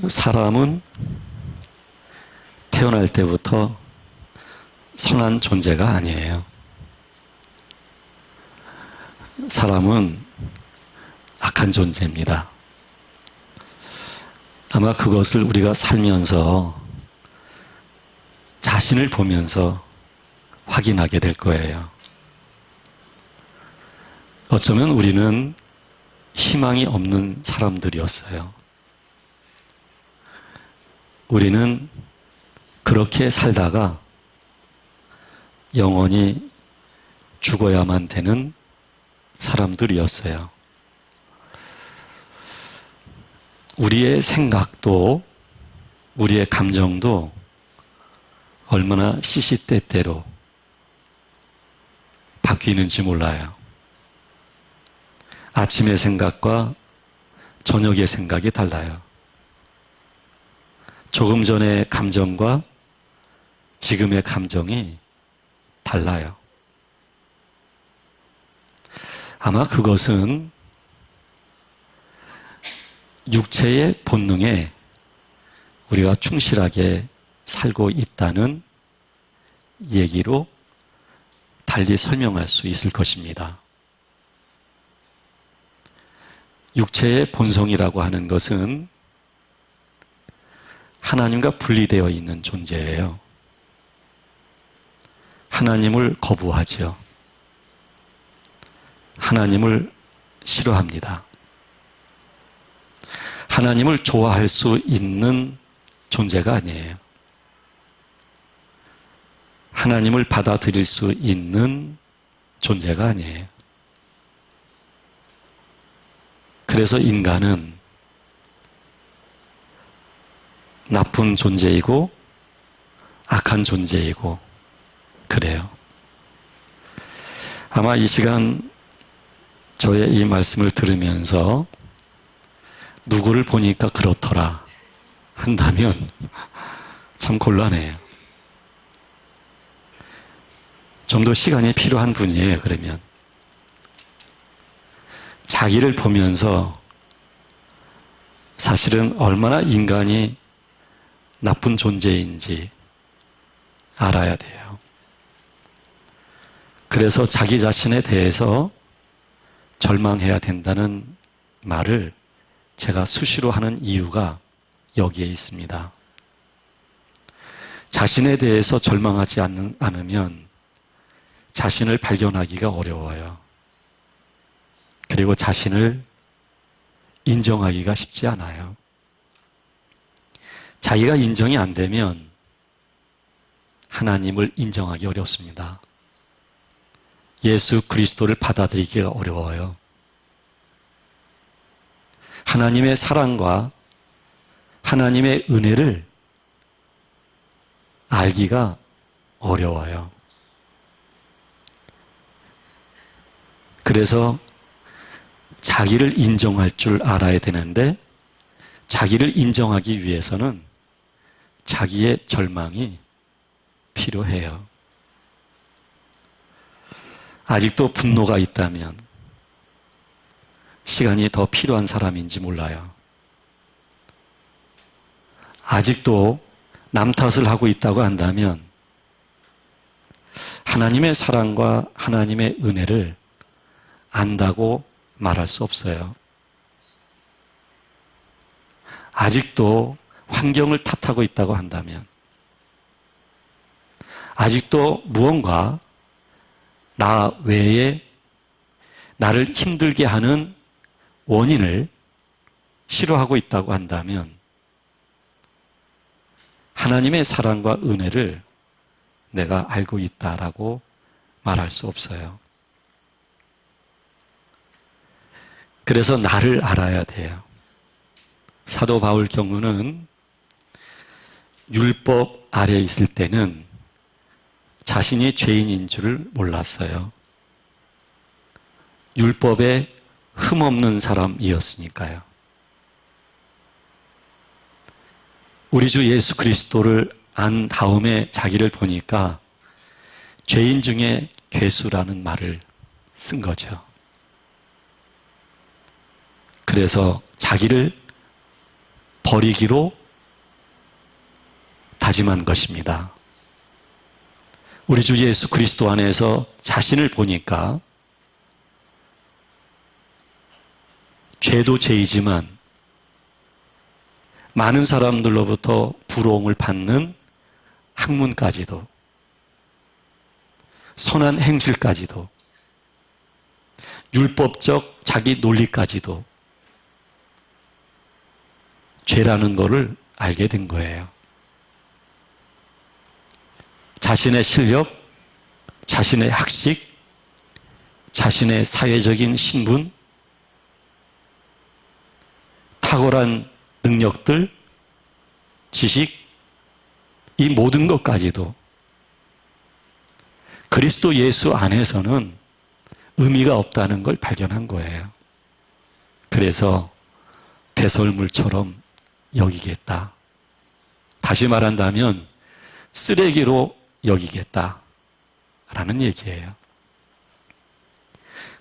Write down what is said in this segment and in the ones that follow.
사람은 태어날 때부터 선한 존재가 아니에요. 사람은 악한 존재입니다. 아마 그것을 우리가 살면서 자신을 보면서 확인하게 될 거예요. 어쩌면 우리는 희망이 없는 사람들이었어요. 우리는 그렇게 살다가 영원히 죽어야만 되는 사람들이었어요. 우리의 생각도 우리의 감정도 얼마나 시시때때로 바뀌는지 몰라요. 아침의 생각과 저녁의 생각이 달라요. 조금 전의 감정과 지금의 감정이 달라요. 아마 그것은 육체의 본능에 우리가 충실하게 살고 있다는 얘기로 달리 설명할 수 있을 것입니다. 육체의 본성이라고 하는 것은 하나님과 분리되어 있는 존재예요. 하나님을 거부하죠. 하나님을 싫어합니다. 하나님을 좋아할 수 있는 존재가 아니에요. 하나님을 받아들일 수 있는 존재가 아니에요. 그래서 인간은 나쁜 존재이고 악한 존재이고 그래요. 아마 이 시간 저의 이 말씀을 들으면서 누구를 보니까 그렇더라 한다면 참 곤란해요. 좀 더 시간이 필요한 분이에요. 그러면 자기를 보면서 사실은 얼마나 인간이 나쁜 존재인지 알아야 돼요. 그래서 자기 자신에 대해서 절망해야 된다는 말을 제가 수시로 하는 이유가 여기에 있습니다. 자신에 대해서 절망하지 않으면 자신을 발견하기가 어려워요. 그리고 자신을 인정하기가 쉽지 않아요. 자기가 인정이 안 되면 하나님을 인정하기 어렵습니다. 예수 그리스도를 받아들이기가 어려워요. 하나님의 사랑과 하나님의 은혜를 알기가 어려워요. 그래서 자기를 인정할 줄 알아야 되는데 자기를 인정하기 위해서는 자기의 절망이 필요해요. 아직도 분노가 있다면 시간이 더 필요한 사람인지 몰라요. 아직도 남 탓을 하고 있다고 한다면 하나님의 사랑과 하나님의 은혜를 안다고 말할 수 없어요. 아직도 환경을 탓하고 있다고 한다면 아직도 무언가 나 외에 나를 힘들게 하는 원인을 싫어하고 있다고 한다면 하나님의 사랑과 은혜를 내가 알고 있다라고 말할 수 없어요. 그래서 나를 알아야 돼요. 사도 바울 경우는 율법 아래 있을 때는 자신이 죄인인 줄을 몰랐어요. 율법에 흠없는 사람이었으니까요. 우리 주 예수 그리스도를 안 다음에 자기를 보니까 죄인 중에 괴수라는 말을 쓴 거죠. 그래서 자기를 버리기로 다짐한 것입니다. 우리 주 예수 그리스도 안에서 자신을 보니까 죄도 죄이지만 많은 사람들로부터 부러움을 받는 학문까지도, 선한 행실까지도, 율법적 자기 논리까지도 죄라는 것을 알게 된 거예요. 자신의 실력, 자신의 학식, 자신의 사회적인 신분, 탁월한 능력들, 지식, 이 모든 것까지도 그리스도 예수 안에서는 의미가 없다는 걸 발견한 거예요. 그래서 배설물처럼 여기겠다. 다시 말한다면 쓰레기로 여기겠다라는 얘기예요.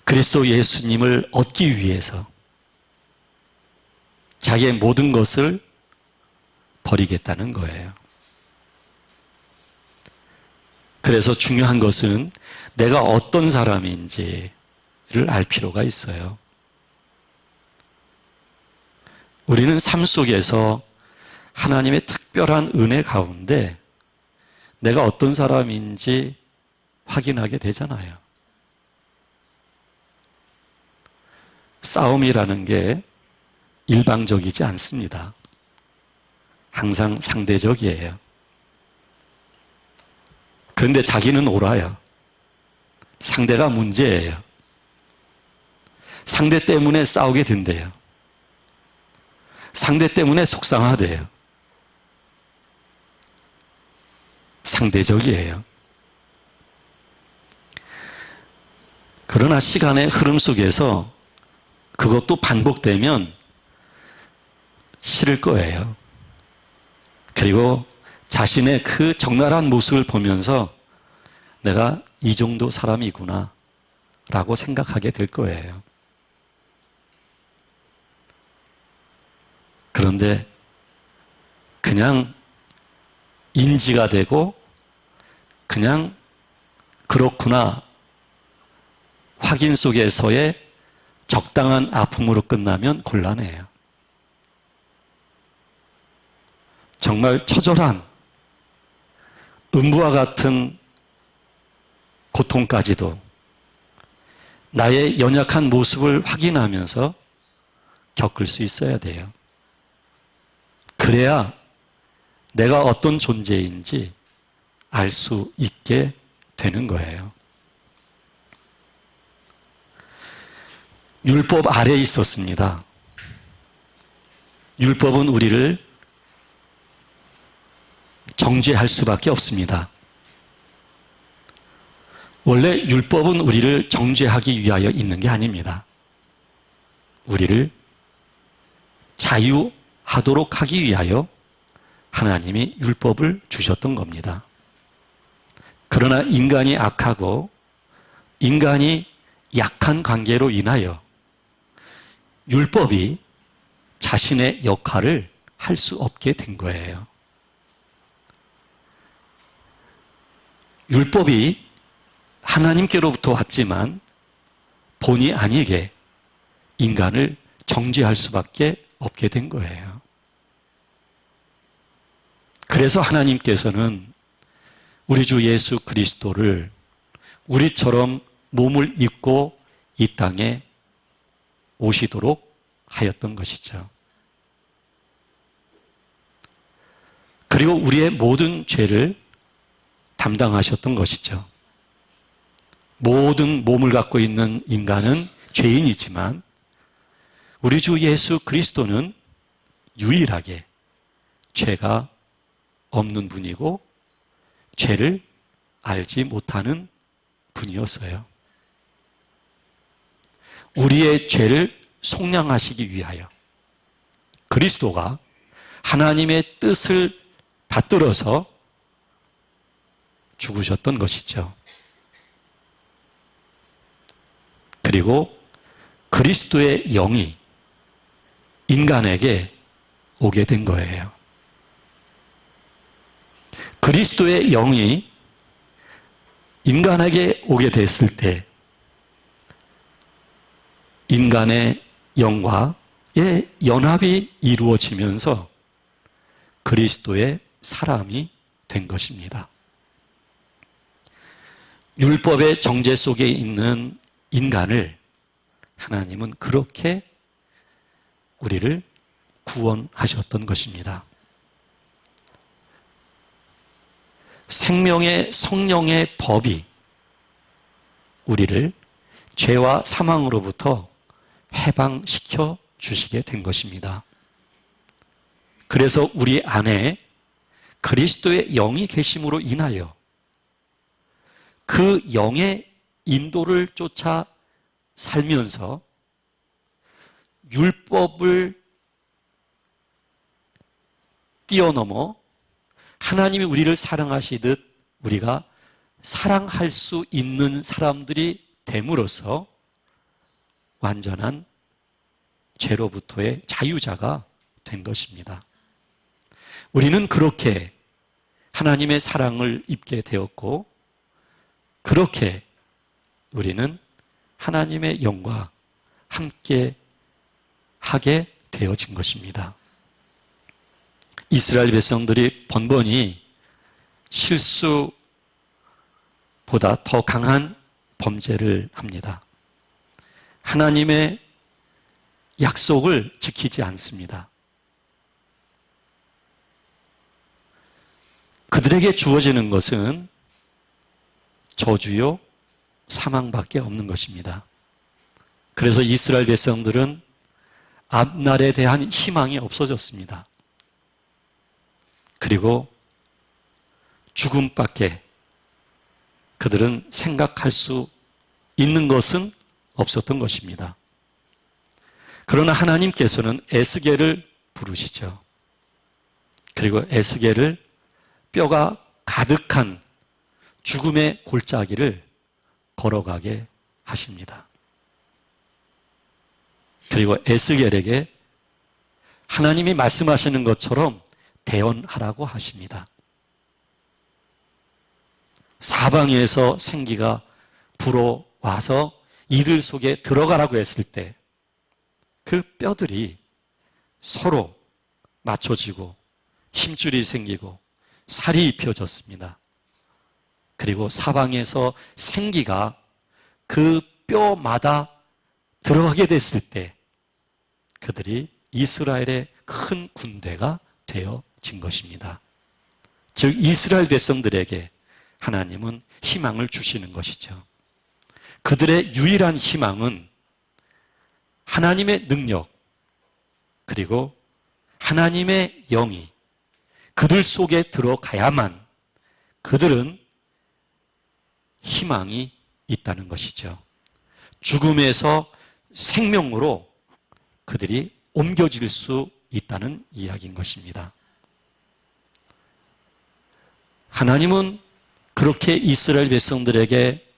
그리스도 예수님을 얻기 위해서 자기의 모든 것을 버리겠다는 거예요. 그래서 중요한 것은 내가 어떤 사람인지를 알 필요가 있어요. 우리는 삶 속에서 하나님의 특별한 은혜 가운데 내가 어떤 사람인지 확인하게 되잖아요. 싸움이라는 게 일방적이지 않습니다. 항상 상대적이에요. 그런데 자기는 옳아요. 상대가 문제예요. 상대 때문에 싸우게 된대요. 상대 때문에 속상하대요. 상대적이에요. 그러나 시간의 흐름 속에서 그것도 반복되면 싫을 거예요. 그리고 자신의 그 적나라한 모습을 보면서 내가 이 정도 사람이구나 라고 생각하게 될 거예요. 그런데 그냥 인지가 되고 그냥 그렇구나 확인 속에서의 적당한 아픔으로 끝나면 곤란해요. 정말 처절한 음부와 같은 고통까지도 나의 연약한 모습을 확인하면서 겪을 수 있어야 돼요. 그래야 내가 어떤 존재인지 알 수 있게 되는 거예요. 율법 아래에 있었습니다. 율법은 우리를 정죄할 수밖에 없습니다. 원래 율법은 우리를 정죄하기 위하여 있는 게 아닙니다. 우리를 자유하도록 하기 위하여 하나님이 율법을 주셨던 겁니다. 그러나 인간이 악하고 인간이 약한 관계로 인하여 율법이 자신의 역할을 할 수 없게 된 거예요. 율법이 하나님께로부터 왔지만 본의 아니게 인간을 정죄할 수밖에 없게 된 거예요. 그래서 하나님께서는 우리 주 예수 그리스도를 우리처럼 몸을 입고 이 땅에 오시도록 하였던 것이죠. 그리고 우리의 모든 죄를 담당하셨던 것이죠. 모든 몸을 갖고 있는 인간은 죄인이지만 우리 주 예수 그리스도는 유일하게 죄가 없는 분이고 죄를 알지 못하는 분이었어요. 우리의 죄를 속량하시기 위하여 그리스도가 하나님의 뜻을 받들어서 죽으셨던 것이죠. 그리고 그리스도의 영이 인간에게 오게 된 거예요. 그리스도의 영이 인간에게 오게 됐을 때 인간의 영과의 연합이 이루어지면서 그리스도의 사람이 된 것입니다. 율법의 정죄 속에 있는 인간을 하나님은 그렇게 우리를 구원하셨던 것입니다. 생명의 성령의 법이 우리를 죄와 사망으로부터 해방시켜 주시게 된 것입니다. 그래서 우리 안에 그리스도의 영이 계심으로 인하여 그 영의 인도를 쫓아 살면서 율법을 뛰어넘어 하나님이 우리를 사랑하시듯 우리가 사랑할 수 있는 사람들이 됨으로써 완전한 죄로부터의 자유자가 된 것입니다. 우리는 그렇게 하나님의 사랑을 입게 되었고 그렇게 우리는 하나님의 영과 함께 하게 되어진 것입니다. 이스라엘 백성들이 번번이 실수보다 더 강한 범죄를 합니다. 하나님의 약속을 지키지 않습니다. 그들에게 주어지는 것은 저주요 사망밖에 없는 것입니다. 그래서 이스라엘 백성들은 앞날에 대한 희망이 없어졌습니다. 그리고 죽음밖에 그들은 생각할 수 있는 것은 없었던 것입니다. 그러나 하나님께서는 에스겔을 부르시죠. 그리고 에스겔을 뼈가 가득한 죽음의 골짜기를 걸어가게 하십니다. 그리고 에스겔에게 하나님이 말씀하시는 것처럼 대언하라고 하십니다. 사방에서 생기가 불어와서 이들 속에 들어가라고 했을 때 그 뼈들이 서로 맞춰지고 힘줄이 생기고 살이 입혀졌습니다. 그리고 사방에서 생기가 그 뼈마다 들어가게 됐을 때 그들이 이스라엘의 큰 군대가 되어진 것입니다. 즉 이스라엘 백성들에게 하나님은 희망을 주시는 것이죠. 그들의 유일한 희망은 하나님의 능력 그리고 하나님의 영이 그들 속에 들어가야만 그들은 희망이 있다는 것이죠. 죽음에서 생명으로 그들이 옮겨질 수 있다는 이야기인 것입니다. 하나님은 그렇게 이스라엘 백성들에게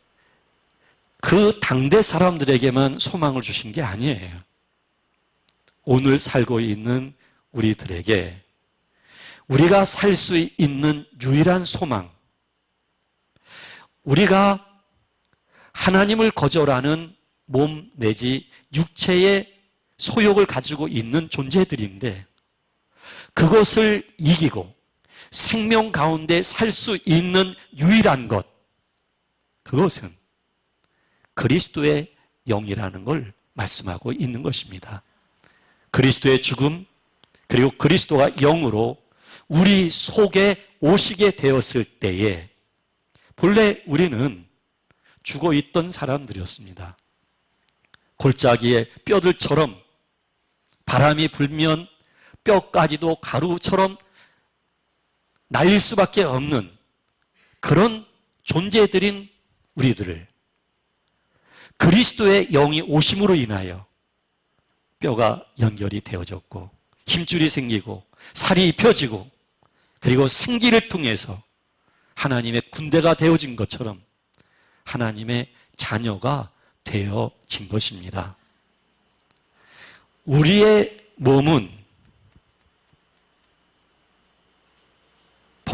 그 당대 사람들에게만 소망을 주신 게 아니에요. 오늘 살고 있는 우리들에게 우리가 살 수 있는 유일한 소망, 우리가 하나님을 거절하는 몸 내지 육체의 소욕을 가지고 있는 존재들인데 그것을 이기고 생명 가운데 살 수 있는 유일한 것, 그것은 그리스도의 영이라는 걸 말씀하고 있는 것입니다. 그리스도의 죽음 그리고 그리스도가 영으로 우리 속에 오시게 되었을 때에 본래 우리는 죽어있던 사람들이었습니다. 골짜기의 뼈들처럼 바람이 불면 뼈까지도 가루처럼 날릴 수밖에 없는 그런 존재들인 우리들을 그리스도의 영이 오심으로 인하여 뼈가 연결이 되어졌고 힘줄이 생기고 살이 입혀지고 그리고 생기를 통해서 하나님의 군대가 되어진 것처럼 하나님의 자녀가 되어진 것입니다. 우리의 몸은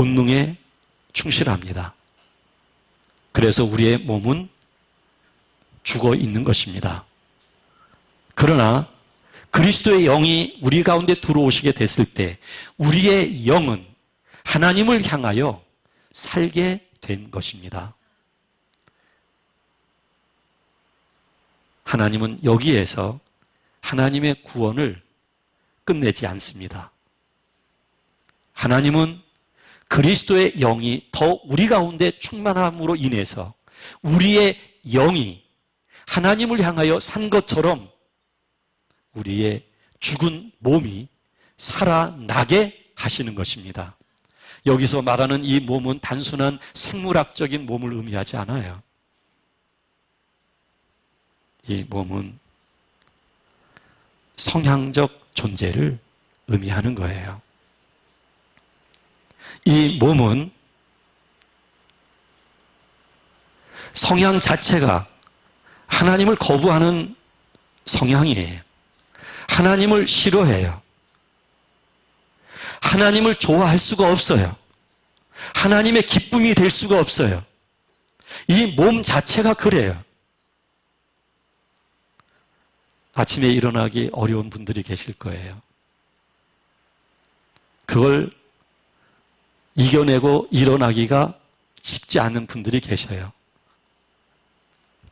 본능에 충실합니다. 그래서 우리의 몸은 죽어 있는 것입니다. 그러나 그리스도의 영이 우리 가운데 들어오시게 됐을 때 우리의 영은 하나님을 향하여 살게 된 것입니다. 하나님은 여기에서 하나님의 구원을 끝내지 않습니다. 하나님은 그리스도의 영이 더 우리 가운데 충만함으로 인해서 우리의 영이 하나님을 향하여 산 것처럼 우리의 죽은 몸이 살아나게 하시는 것입니다. 여기서 말하는 이 몸은 단순한 생물학적인 몸을 의미하지 않아요. 이 몸은 성향적 존재를 의미하는 거예요. 이 몸은 성향 자체가 하나님을 거부하는 성향이에요. 하나님을 싫어해요. 하나님을 좋아할 수가 없어요. 하나님의 기쁨이 될 수가 없어요. 이 몸 자체가 그래요. 아침에 일어나기 어려운 분들이 계실 거예요. 그걸 이겨내고 일어나기가 쉽지 않은 분들이 계셔요.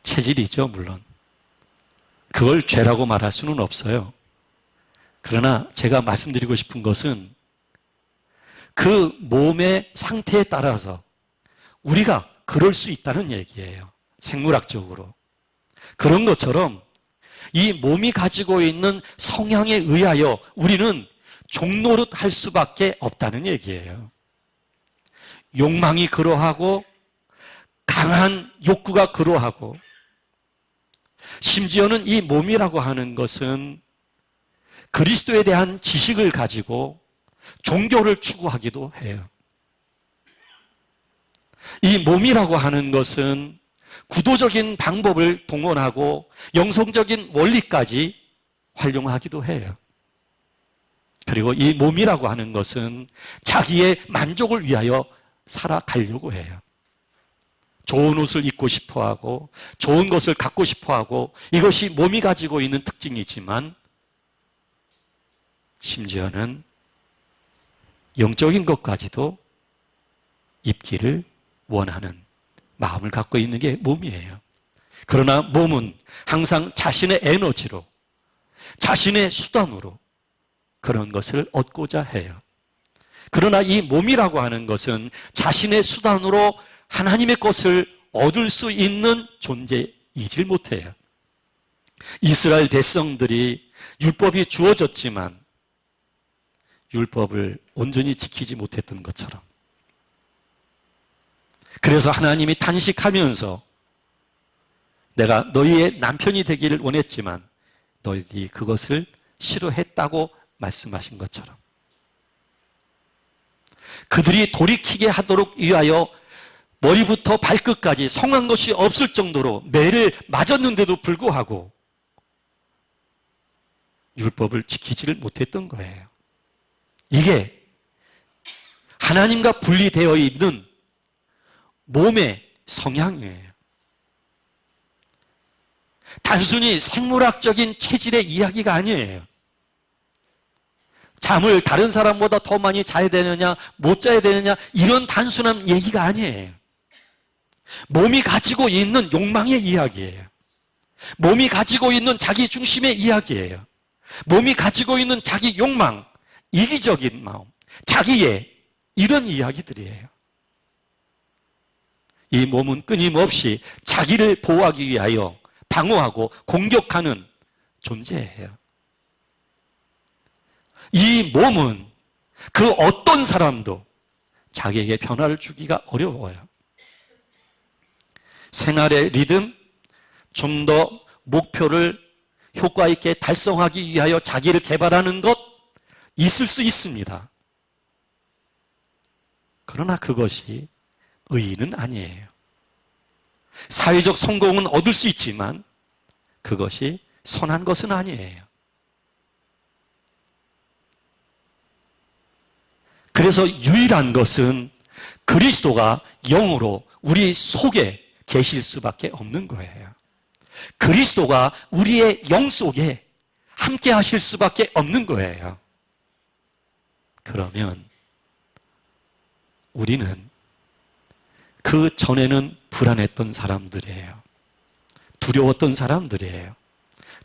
체질이죠, 물론. 그걸 죄라고 말할 수는 없어요. 그러나 제가 말씀드리고 싶은 것은 그 몸의 상태에 따라서 우리가 그럴 수 있다는 얘기예요. 생물학적으로. 그런 것처럼 이 몸이 가지고 있는 성향에 의하여 우리는 종노릇할 수밖에 없다는 얘기예요. 욕망이 그러하고 강한 욕구가 그러하고 심지어는 이 몸이라고 하는 것은 그리스도에 대한 지식을 가지고 종교를 추구하기도 해요. 이 몸이라고 하는 것은 구도적인 방법을 동원하고 영성적인 원리까지 활용하기도 해요. 그리고 이 몸이라고 하는 것은 자기의 만족을 위하여 살아가려고 해요. 좋은 옷을 입고 싶어하고 좋은 것을 갖고 싶어하고 이것이 몸이 가지고 있는 특징이지만 심지어는 영적인 것까지도 입기를 원하는 마음을 갖고 있는 게 몸이에요. 그러나 몸은 항상 자신의 에너지로 자신의 수단으로 그런 것을 얻고자 해요. 그러나 이 몸이라고 하는 것은 자신의 수단으로 하나님의 것을 얻을 수 있는 존재이질 못해요. 이스라엘 백성들이 율법이 주어졌지만 율법을 온전히 지키지 못했던 것처럼 그래서 하나님이 탄식하면서 내가 너희의 남편이 되기를 원했지만 너희들이 그것을 싫어했다고 말씀하신 것처럼 그들이 돌이키게 하도록 위하여 머리부터 발끝까지 성한 것이 없을 정도로 매를 맞았는데도 불구하고 율법을 지키지를 못했던 거예요. 이게 하나님과 분리되어 있는 몸의 성향이에요. 단순히 생물학적인 체질의 이야기가 아니에요. 잠을 다른 사람보다 더 많이 자야 되느냐, 못 자야 되느냐, 이런 단순한 얘기가 아니에요. 몸이 가지고 있는 욕망의 이야기예요. 몸이 가지고 있는 자기 중심의 이야기예요. 몸이 가지고 있는 자기 욕망, 이기적인 마음, 자기의 이런 이야기들이에요. 이 몸은 끊임없이 자기를 보호하기 위하여 방어하고 공격하는 존재예요. 이 몸은 그 어떤 사람도 자기에게 변화를 주기가 어려워요. 생활의 리듬, 좀 더 목표를 효과 있게 달성하기 위하여 자기를 개발하는 것 있을 수 있습니다. 그러나 그것이 의의는 아니에요. 사회적 성공은 얻을 수 있지만 그것이 선한 것은 아니에요. 그래서 유일한 것은 그리스도가 영으로 우리 속에 계실 수밖에 없는 거예요. 그리스도가 우리의 영 속에 함께 하실 수밖에 없는 거예요. 그러면 우리는 그 전에는 불안했던 사람들이에요. 두려웠던 사람들이에요.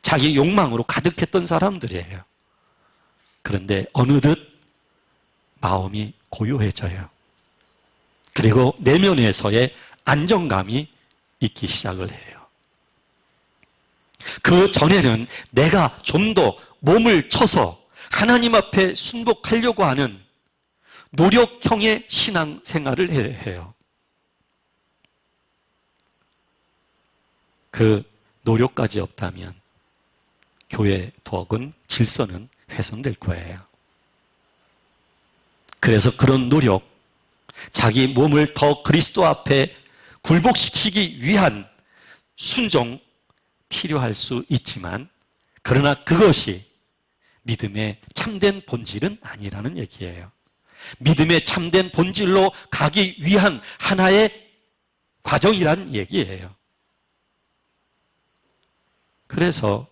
자기 욕망으로 가득했던 사람들이에요. 그런데 어느덧 마음이 고요해져요. 그리고 내면에서의 안정감이 있기 시작을 해요. 그 전에는 내가 좀 더 몸을 쳐서 하나님 앞에 순복하려고 하는 노력형의 신앙생활을 해요. 그 노력까지 없다면 교회 덕은 질서는 훼손될 거예요. 그래서 그런 노력, 자기 몸을 더 그리스도 앞에 굴복시키기 위한 순종 필요할 수 있지만, 그러나 그것이 믿음의 참된 본질은 아니라는 얘기예요. 믿음의 참된 본질로 가기 위한 하나의 과정이란 얘기예요. 그래서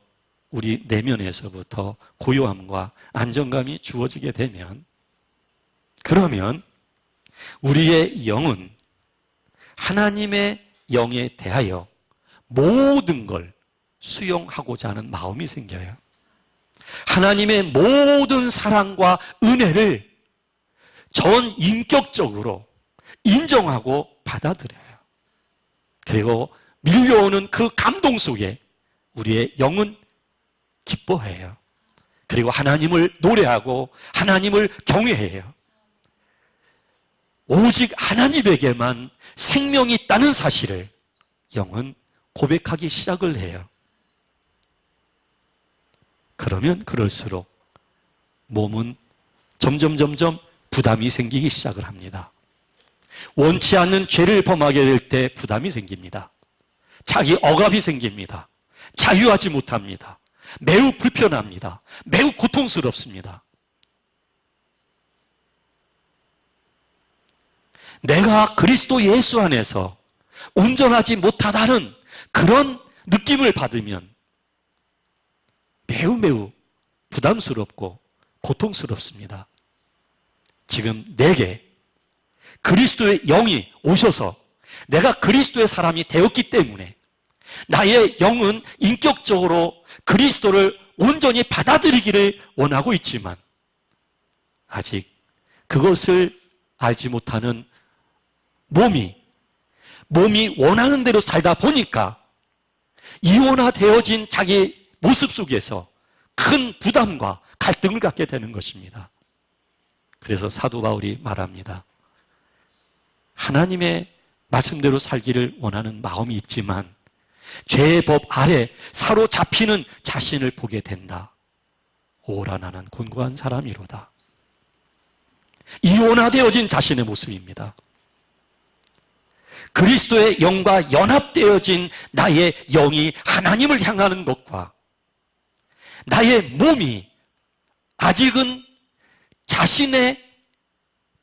우리 내면에서부터 고요함과 안정감이 주어지게 되면, 그러면 우리의 영은 하나님의 영에 대하여 모든 걸 수용하고자 하는 마음이 생겨요. 하나님의 모든 사랑과 은혜를 전 인격적으로 인정하고 받아들여요. 그리고 밀려오는 그 감동 속에 우리의 영은 기뻐해요. 그리고 하나님을 노래하고 하나님을 경외해요. 오직 하나님에게만 생명이 있다는 사실을 영은 고백하기 시작을 해요. 그러면 그럴수록 몸은 점점 부담이 생기기 시작을 합니다. 원치 않는 죄를 범하게 될 때 부담이 생깁니다. 자기 억압이 생깁니다. 자유하지 못합니다. 매우 불편합니다. 매우 고통스럽습니다. 내가 그리스도 예수 안에서 온전하지 못하다는 그런 느낌을 받으면 매우 부담스럽고 고통스럽습니다. 지금 내게 그리스도의 영이 오셔서 내가 그리스도의 사람이 되었기 때문에 나의 영은 인격적으로 그리스도를 온전히 받아들이기를 원하고 있지만, 아직 그것을 알지 못하는 몸이 원하는 대로 살다 보니까 이원화되어진 자기 모습 속에서 큰 부담과 갈등을 갖게 되는 것입니다. 그래서 사도 바울이 말합니다. 하나님의 말씀대로 살기를 원하는 마음이 있지만 죄의 법 아래 사로잡히는 자신을 보게 된다. 오라 나는 곤고한 사람이로다. 이원화되어진 자신의 모습입니다. 그리스도의 영과 연합되어진 나의 영이 하나님을 향하는 것과 나의 몸이 아직은 자신의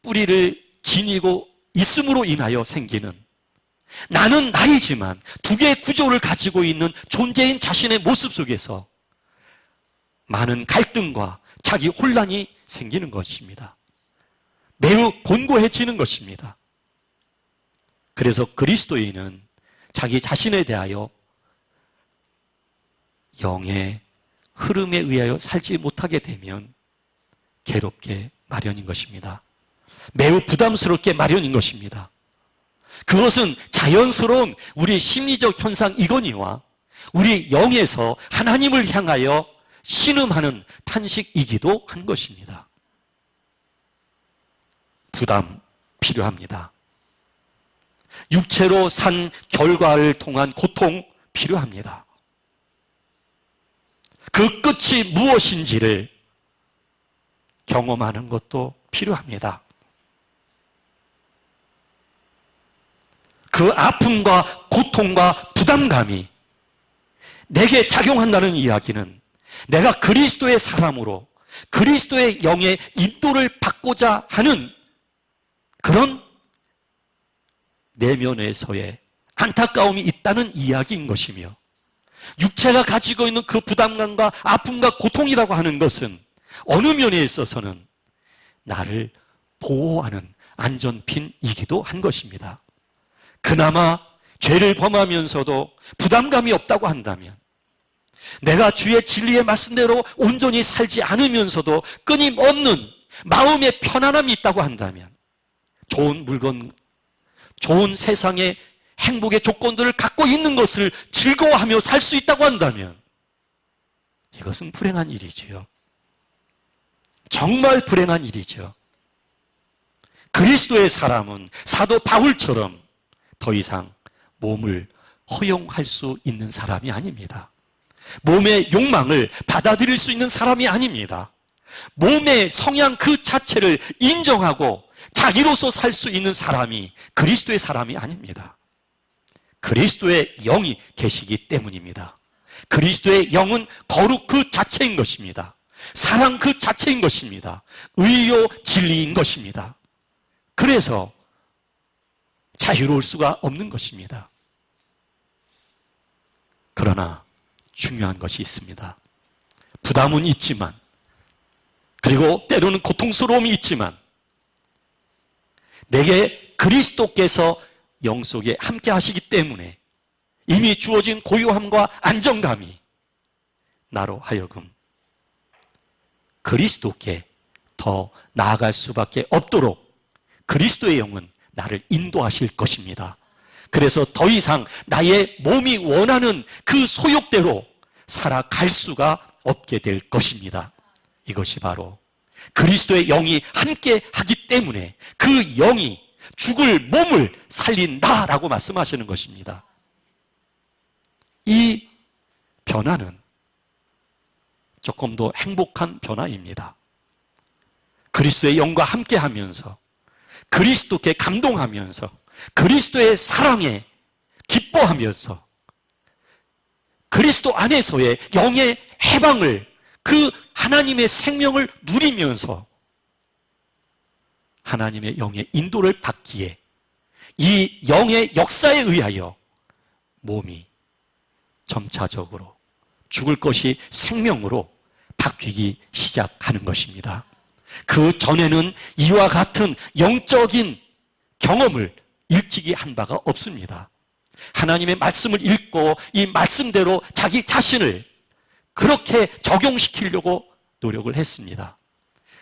뿌리를 지니고 있음으로 인하여 생기는, 나는 나이지만 두 개의 구조를 가지고 있는 존재인 자신의 모습 속에서 많은 갈등과 자기 혼란이 생기는 것입니다. 매우 곤고해지는 것입니다. 그래서 그리스도인은 자기 자신에 대하여 영의 흐름에 의하여 살지 못하게 되면 괴롭게 마련인 것입니다. 매우 부담스럽게 마련인 것입니다. 그것은 자연스러운 우리 심리적 현상이거니와 우리 영에서 하나님을 향하여 신음하는 탄식이기도 한 것입니다. 부담 필요합니다. 육체로 산 결과를 통한 고통 필요합니다. 그 끝이 무엇인지를 경험하는 것도 필요합니다. 그 아픔과 고통과 부담감이 내게 작용한다는 이야기는 내가 그리스도의 사람으로 그리스도의 영의 인도를 받고자 하는 그런 내면에서의 안타까움이 있다는 이야기인 것이며, 육체가 가지고 있는 그 부담감과 아픔과 고통이라고 하는 것은 어느 면에 있어서는 나를 보호하는 안전핀이기도 한 것입니다. 그나마 죄를 범하면서도 부담감이 없다고 한다면, 내가 주의 진리의 말씀대로 온전히 살지 않으면서도 끊임없는 마음의 편안함이 있다고 한다면, 좋은 물건, 좋은 세상의 행복의 조건들을 갖고 있는 것을 즐거워하며 살 수 있다고 한다면, 이것은 불행한 일이지요. 정말 불행한 일이죠. 그리스도의 사람은 사도 바울처럼 더 이상 몸을 허용할 수 있는 사람이 아닙니다. 몸의 욕망을 받아들일 수 있는 사람이 아닙니다. 몸의 성향 그 자체를 인정하고 자기로서 살 수 있는 사람이 그리스도의 사람이 아닙니다. 그리스도의 영이 계시기 때문입니다. 그리스도의 영은 거룩 그 자체인 것입니다. 사랑 그 자체인 것입니다. 의요 진리인 것입니다. 그래서 자유로울 수가 없는 것입니다. 그러나 중요한 것이 있습니다. 부담은 있지만, 그리고 때로는 고통스러움이 있지만, 내게 그리스도께서 영 속에 함께 하시기 때문에 이미 주어진 고요함과 안정감이 나로 하여금 그리스도께 더 나아갈 수밖에 없도록 그리스도의 영은 나를 인도하실 것입니다. 그래서 더 이상 나의 몸이 원하는 그 소욕대로 살아갈 수가 없게 될 것입니다. 이것이 바로 그리스도의 영이 함께 하기 때문에 그 영이 죽을 몸을 살린다라고 말씀하시는 것입니다. 이 변화는 조금 더 행복한 변화입니다. 그리스도의 영과 함께 하면서, 그리스도께 감동하면서, 그리스도의 사랑에 기뻐하면서, 그리스도 안에서의 영의 해방을, 그 하나님의 생명을 누리면서 하나님의 영의 인도를 받기에 이 영의 역사에 의하여 몸이 점차적으로 죽을 것이 생명으로 바뀌기 시작하는 것입니다. 그 전에는 이와 같은 영적인 경험을 일찍이 한 바가 없습니다. 하나님의 말씀을 읽고 이 말씀대로 자기 자신을 그렇게 적용시키려고 노력을 했습니다.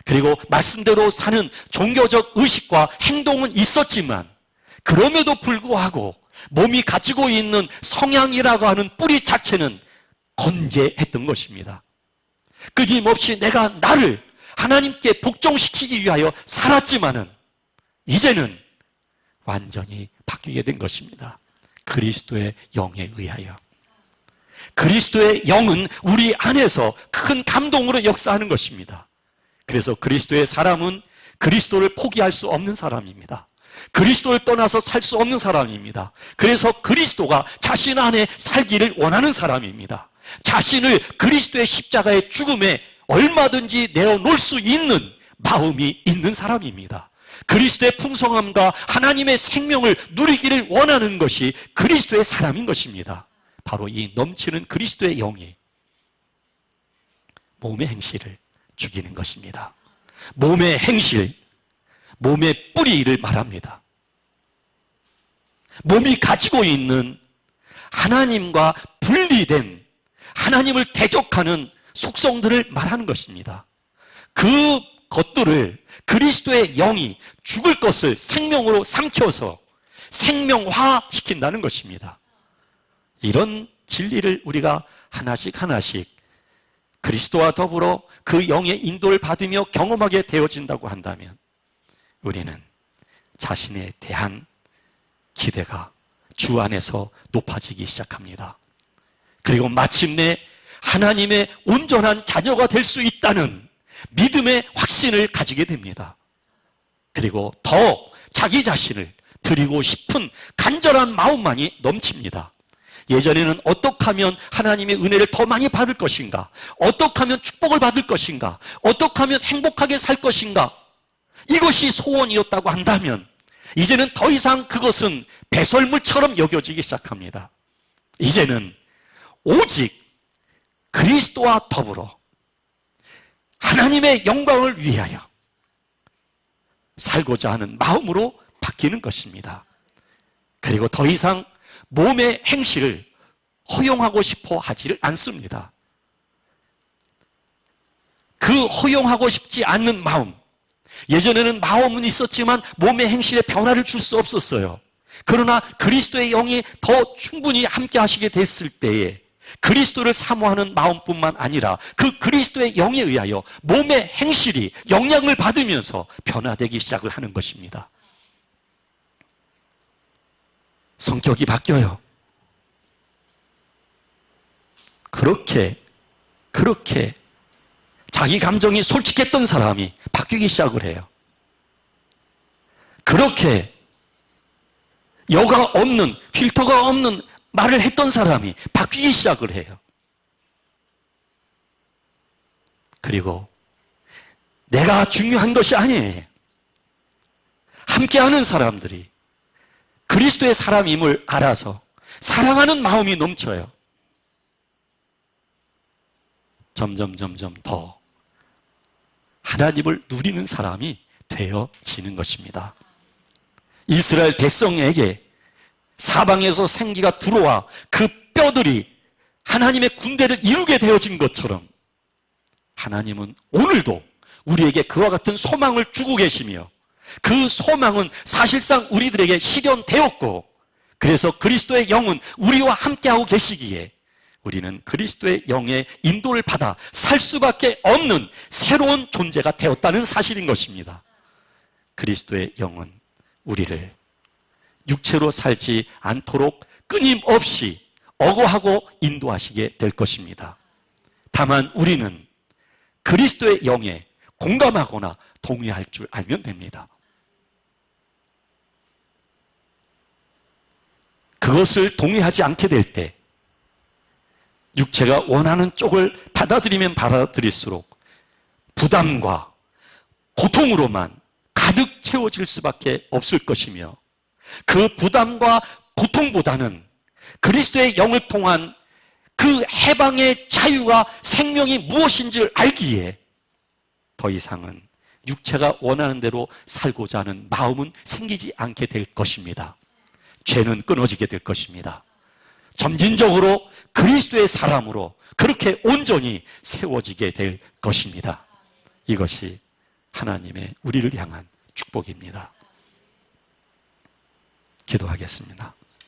그리고 말씀대로 사는 종교적 의식과 행동은 있었지만, 그럼에도 불구하고 몸이 가지고 있는 성향이라고 하는 뿌리 자체는 건재했던 것입니다. 끊임없이 내가 나를 하나님께 복종시키기 위하여 살았지만은 이제는 완전히 바뀌게 된 것입니다. 그리스도의 영에 의하여. 그리스도의 영은 우리 안에서 큰 감동으로 역사하는 것입니다. 그래서 그리스도의 사람은 그리스도를 포기할 수 없는 사람입니다. 그리스도를 떠나서 살 수 없는 사람입니다. 그래서 그리스도가 자신 안에 살기를 원하는 사람입니다. 자신을 그리스도의 십자가의 죽음에 얼마든지 내어놓을 수 있는 마음이 있는 사람입니다. 그리스도의 풍성함과 하나님의 생명을 누리기를 원하는 것이 그리스도의 사람인 것입니다. 바로 이 넘치는 그리스도의 영이 몸의 행실을 죽이는 것입니다. 몸의 행실, 몸의 뿌리를 말합니다. 몸이 가지고 있는 하나님과 분리된 하나님을 대적하는 속성들을 말하는 것입니다. 그 것들을 그리스도의 영이 죽을 것을 생명으로 삼켜서 생명화시킨다는 것입니다. 이런 진리를 우리가 하나씩 하나씩 그리스도와 더불어 그 영의 인도를 받으며 경험하게 되어진다고 한다면 우리는 자신에 대한 기대가 주 안에서 높아지기 시작합니다. 그리고 마침내 하나님의 온전한 자녀가 될 수 있다는 믿음의 확신을 가지게 됩니다. 그리고 더 자기 자신을 드리고 싶은 간절한 마음만이 넘칩니다. 예전에는 어떻게 하면 하나님의 은혜를 더 많이 받을 것인가? 어떻게 하면 축복을 받을 것인가? 어떻게 하면 행복하게 살 것인가? 이것이 소원이었다고 한다면 이제는 더 이상 그것은 배설물처럼 여겨지기 시작합니다. 이제는 오직 그리스도와 더불어 하나님의 영광을 위하여 살고자 하는 마음으로 바뀌는 것입니다. 그리고 더 이상 몸의 행실을 허용하고 싶어 하지를 않습니다. 그 허용하고 싶지 않는 마음, 예전에는 마음은 있었지만 몸의 행실에 변화를 줄 수 없었어요. 그러나 그리스도의 영이 더 충분히 함께 하시게 됐을 때에 그리스도를 사모하는 마음뿐만 아니라 그 그리스도의 영에 의하여 몸의 행실이 영향을 받으면서 변화되기 시작을 하는 것입니다. 성격이 바뀌어요. 그렇게 자기 감정이 솔직했던 사람이 바뀌기 시작을 해요. 그렇게 여가 없는, 필터가 없는 말을 했던 사람이 바뀌기 시작을 해요. 그리고 내가 중요한 것이 아니에요. 함께하는 사람들이 그리스도의 사람임을 알아서 사랑하는 마음이 넘쳐요. 점점 더 하나님을 누리는 사람이 되어지는 것입니다. 이스라엘 백성에게 사방에서 생기가 들어와 그 뼈들이 하나님의 군대를 이루게 되어진 것처럼 하나님은 오늘도 우리에게 그와 같은 소망을 주고 계시며 그 소망은 사실상 우리들에게 실현되었고 그래서 그리스도의 영은 우리와 함께하고 계시기에 우리는 그리스도의 영의 인도를 받아 살 수밖에 없는 새로운 존재가 되었다는 사실인 것입니다. 그리스도의 영은 우리를 육체로 살지 않도록 끊임없이 억어하고 인도하시게 될 것입니다. 다만 우리는 그리스도의 영에 공감하거나 동의할 줄 알면 됩니다. 그것을 동의하지 않게 될 때 육체가 원하는 쪽을 받아들이면 받아들일수록 부담과 고통으로만 가득 채워질 수밖에 없을 것이며 그 부담과 고통보다는 그리스도의 영을 통한 그 해방의 자유와 생명이 무엇인지를 알기에 더 이상은 육체가 원하는 대로 살고자 하는 마음은 생기지 않게 될 것입니다. 죄는 끊어지게 될 것입니다. 점진적으로 그리스도의 사람으로 그렇게 온전히 세워지게 될 것입니다. 이것이 하나님의 우리를 향한 축복입니다. 기도하겠습니다.